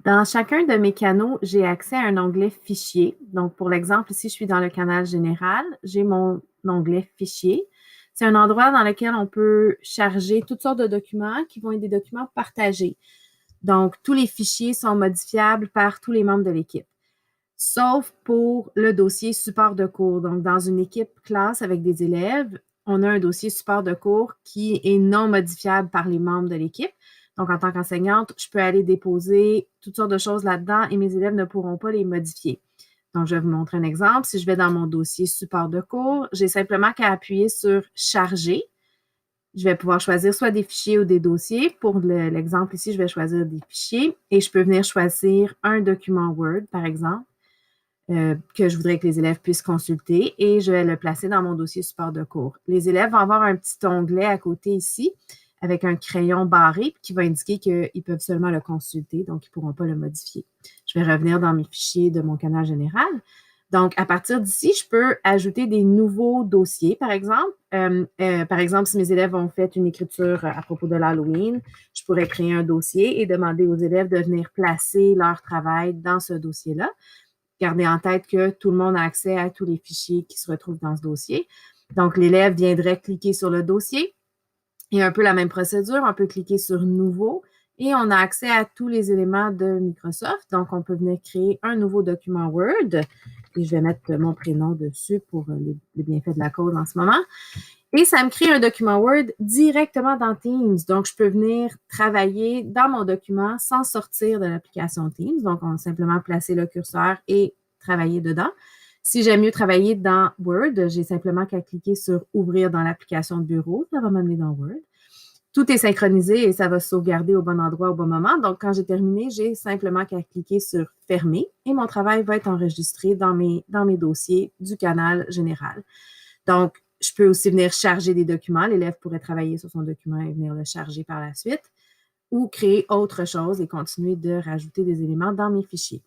Dans chacun de mes canaux, j'ai accès à un onglet Fichier. Donc, pour l'exemple, ici, je suis dans le canal général, j'ai mon onglet Fichier. C'est un endroit dans lequel on peut charger toutes sortes de documents qui vont être des documents partagés. Donc, tous les fichiers sont modifiables par tous les membres de l'équipe, sauf pour le dossier support de cours. Donc, dans une équipe classe avec des élèves, on a un dossier support de cours qui est non modifiable par les membres de l'équipe. Donc, en tant qu'enseignante, je peux aller déposer toutes sortes de choses là-dedans et mes élèves ne pourront pas les modifier. Donc, je vais vous montrer un exemple. Si je vais dans mon dossier support de cours, j'ai simplement qu'à appuyer sur Charger. Je vais pouvoir choisir soit des fichiers ou des dossiers. Pour l'exemple ici, je vais choisir des fichiers et je peux venir choisir un document Word, par exemple, que je voudrais que les élèves puissent consulter et je vais le placer dans mon dossier support de cours. Les élèves vont avoir un petit onglet à côté ici avec un crayon barré qui va indiquer qu'ils peuvent seulement le consulter, donc ils ne pourront pas le modifier. Je vais revenir dans mes fichiers de mon canal général. Donc, à partir d'ici, je peux ajouter des nouveaux dossiers, par exemple. Par exemple, si mes élèves ont fait une écriture à propos de l'Halloween, je pourrais créer un dossier et demander aux élèves de venir placer leur travail dans ce dossier-là. Gardez en tête que tout le monde a accès à tous les fichiers qui se retrouvent dans ce dossier. Donc, l'élève viendrait cliquer sur le dossier. Et un peu la même procédure, on peut cliquer sur Nouveau et on a accès à tous les éléments de Microsoft. Donc, on peut venir créer un nouveau document Word et je vais mettre mon prénom dessus pour les bienfaits de la cause en ce moment. Et ça me crée un document Word directement dans Teams. Donc, je peux venir travailler dans mon document sans sortir de l'application Teams. Donc, on va simplement placer le curseur et travailler dedans. Si j'aime mieux travailler dans Word, j'ai simplement qu'à cliquer sur Ouvrir dans l'application de bureau. Ça va m'amener dans Word. Tout est synchronisé et ça va sauvegarder au bon endroit au bon moment. Donc, quand j'ai terminé, j'ai simplement qu'à cliquer sur Fermer et mon travail va être enregistré dans mes dossiers du canal général. Donc, je peux aussi venir charger des documents. L'élève pourrait travailler sur son document et venir le charger par la suite ou créer autre chose et continuer de rajouter des éléments dans mes fichiers.